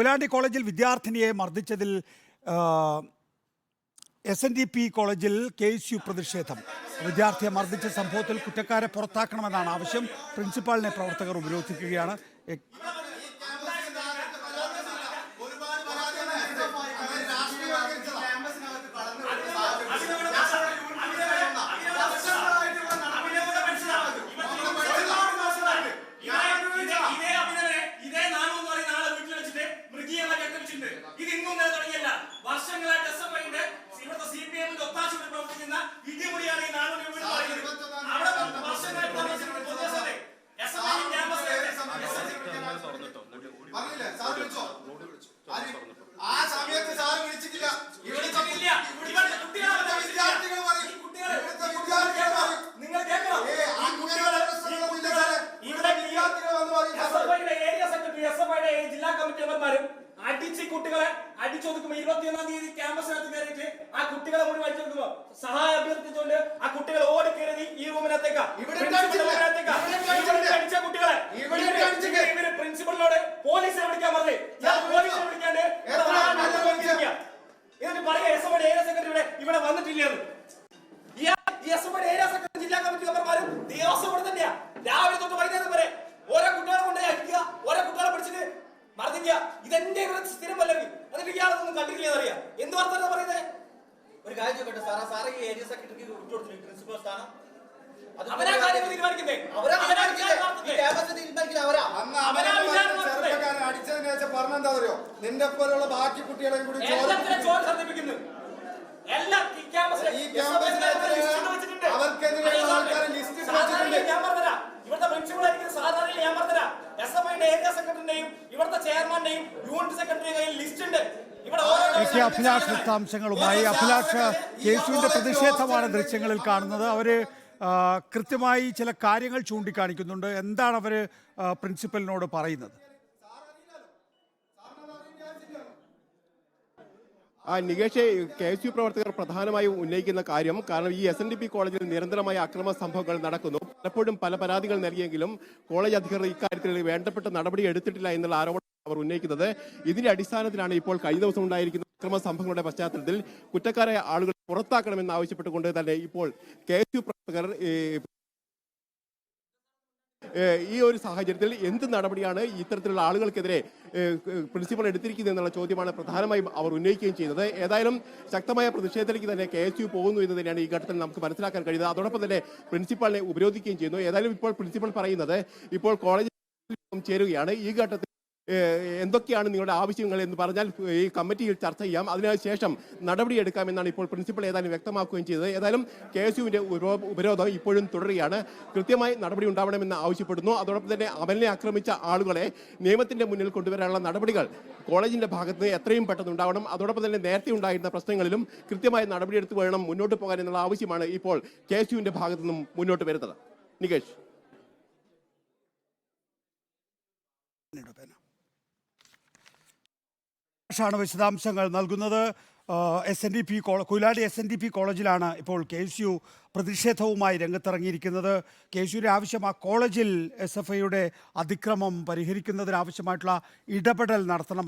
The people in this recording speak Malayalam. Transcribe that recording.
കൊയിലാണ്ടി കോളേജിൽ വിദ്യാർത്ഥിനിയെ മർദ്ദിച്ചതിൽ SNDP കോളേജിൽ KSU പ്രതിഷേധം. വിദ്യാർത്ഥിയെ മർദ്ദിച്ച സംഭവത്തിൽ കുറ്റക്കാരെ പുറത്താക്കണമെന്നാണ് ആവശ്യം. പ്രിൻസിപ്പാളിനെ പ്രവർത്തകർ ഉപരോധിക്കുകയാണ്. അടിച്ച് കുട്ടികളെ അടിച്ചൊതുക്കുമ്പോ 21-ാം തീയതി ക്യാമ്പസിനകത്ത് കയറിയിട്ട് ആ കുട്ടികളെ മുഴുവൻ അടിച്ചൊതുക്കുമ്പോ സഹായം അഭ്യർത്ഥിച്ചുകൊണ്ട് ആ കുട്ടികൾ ഓടി കയറി ഈ റൂമിനകത്തേക്കാ അടിച്ച കുട്ടികളെ ഇവര് പ്രിൻസിപ്പലിനോട് പോലീസിനെ വിളിക്കാൻ പറഞ്ഞേ. പോലീസിനെ വിളിക്കാണ്ട് എന്നിട്ട് പറയാ SMയുടെ ഏരിയ സെക്രട്ടറി ഇവിടെ വന്നിട്ടില്ലെന്ന്. ഈ SMയുടെ ഏരിയ സെക്രട്ടറി ജില്ലാ കമ്മിറ്റി മെമ്പർമാരും ദിവസം ഇവിടെ തന്നെയാ. രാവിലെ തൊട്ട് വൈകുന്നേരം വരെ ഓരോ കുട്ടികളെ കൊണ്ടുപോയി അടിക്കുക, ഓരോ കുട്ടികളെ പിടിച്ചിട്ട് മർദ്ദിക്കുക. ഇതെന്റെ സ്ഥിരം വല്ലവി. എന്നിട്ട് ഇയാളൊന്നും കണ്ടിട്ടില്ലെന്നറിയാം. എന്ത് വാർത്ത പറയുന്നത്? ഒരു കാര്യം ചോദിക്കട്ടെ സാറേ, ഈ ഏരിയ സെക്രട്ടറിക്ക് വിട്ടുകൊടുത്തു പ്രിൻസിപ്പൽ സ്ഥാനം. അവരാ കാര്യം തീരുമാനിക്കുന്നേ. അടിച്ചതിന് ശേഷം പറഞ്ഞെന്താ അറിയോ, നിന്റെ പോലുള്ള ബാക്കി കുട്ടികളെ കൂടി സർട്ടിഫിക്കുന്നു. ഇവിടുത്തെ പ്രിൻസിപ്പൾ ആയിരിക്കും സാധാരണ ഞാൻ പറഞ്ഞുതരാം. SMയുടെ ഏരിയ സെക്രട്ടറിന്റെയും ഇവിടുത്തെ ചെയർമാന്റെയും യൂണിറ്റ് സെക്രട്ടറിയുടെ കയ്യിൽ ലിസ്റ്റ് ഉണ്ട്. അഭിലാഷ് വിശദാംശങ്ങളുമായി. അഭിലാഷ്, KSUവിന്റെ പ്രതിഷേധമാണ് ദൃശ്യങ്ങളിൽ കാണുന്നത്. അവര് കൃത്യമായി ചില കാര്യങ്ങൾ ചൂണ്ടിക്കാണിക്കുന്നുണ്ട്. എന്താണ് അവര് പ്രിൻസിപ്പലിനോട് പറയുന്നത്? നികേഷ്, KSU പ്രവർത്തകർ പ്രധാനമായും ഉന്നയിക്കുന്ന കാര്യം, കാരണം ഈ SNDP കോളേജിൽ നിരന്തരമായ അക്രമ സംഭവങ്ങൾ നടക്കുന്നു. പലപ്പോഴും പല പരാതികൾ നൽകിയെങ്കിലും കോളേജ് അധികൃതർ ഇക്കാര്യത്തിൽ വേണ്ടപ്പെട്ട നടപടി എടുത്തിട്ടില്ല എന്നുള്ള ആരോപണം അവർ ഉന്നയിക്കുന്നത്. ഇതിന്റെ അടിസ്ഥാനത്തിലാണ് ഇപ്പോൾ കഴിഞ്ഞ ദിവസം ഉണ്ടായിരിക്കുന്ന അക്രമ സംഭവങ്ങളുടെ പശ്ചാത്തലത്തിൽ കുറ്റക്കാരായ ആളുകൾ പുറത്താക്കണമെന്ന് ആവശ്യപ്പെട്ടുകൊണ്ട് തന്നെ ഇപ്പോൾ KSU പ്രവർത്തകർ ഈ ഒരു സാഹചര്യത്തിൽ എന്ത് നടപടിയാണ് ഇത്തരത്തിലുള്ള ആളുകൾക്കെതിരെ പ്രിൻസിപ്പൽ എടുത്തിരിക്കുന്നത് എന്നുള്ള ചോദ്യമാണ് പ്രധാനമായും അവർ ഉന്നയിക്കുകയും ചെയ്യുന്നത്. ഏതായാലും ശക്തമായ പ്രതിഷേധത്തിലേക്ക് തന്നെ KSU പോകുന്നു എന്ന് തന്നെയാണ് ഈ ഘട്ടത്തിൽ നമുക്ക് മനസ്സിലാക്കാൻ കഴിയുന്നത്. അതോടൊപ്പം തന്നെ പ്രിൻസിപ്പാളിനെ ഉപരോധിക്കുകയും ചെയ്യുന്നു. ഏതായാലും ഇപ്പോൾ പ്രിൻസിപ്പൽ പറയുന്നത് ഇപ്പോൾ കോളേജ് ചേരുകയാണ്. ഈ ഘട്ടത്തിൽ എന്തൊക്കെയാണ് നിങ്ങളുടെ ആവശ്യങ്ങൾ എന്ന് പറഞ്ഞാൽ ഈ കമ്മിറ്റിയിൽ ചർച്ച ചെയ്യാം, അതിനുശേഷം നടപടിയെടുക്കാമെന്നാണ് ഇപ്പോൾ പ്രിൻസിപ്പൽ ഏതായാലും വ്യക്തമാക്കുകയും ചെയ്തത്. ഏതായാലും KSUവിന്റെ ഉപരോധം ഇപ്പോഴും തുടരുകയാണ്. കൃത്യമായി നടപടി ഉണ്ടാവണമെന്ന് ആവശ്യപ്പെടുന്നു. അതോടൊപ്പം തന്നെ അവനെ ആക്രമിച്ച ആളുകളെ നിയമത്തിന്റെ മുന്നിൽ കൊണ്ടുവരാനുള്ള നടപടികൾ കോളേജിന്റെ ഭാഗത്ത് എത്രയും പെട്ടെന്ന് ഉണ്ടാവണം. അതോടൊപ്പം തന്നെ നേരത്തെ ഉണ്ടായിരുന്ന പ്രശ്നങ്ങളിലും കൃത്യമായ നടപടിയെടുത്ത് വേണം മുന്നോട്ട് പോകാൻ എന്നുള്ള ആവശ്യമാണ് ഇപ്പോൾ KSUവിന്റെ ഭാഗത്തു നിന്നും മുന്നോട്ട് വരുന്നത്. നികേഷ് ാണ് വിശദാംശങ്ങൾ നൽകുന്നത്. കൊയിലാണ്ടി SNDP കോളേജിലാണ് ഇപ്പോൾ KSU പ്രതിഷേധവുമായി രംഗത്തിറങ്ങിയിരിക്കുന്നത്. KSUവിൻ്റെ ആവശ്യം ആ കോളേജിൽ SFIയുടെ അതിക്രമം പരിഹരിക്കുന്നതിനാവശ്യമായിട്ടുള്ള ഇടപെടൽ നടത്തണം.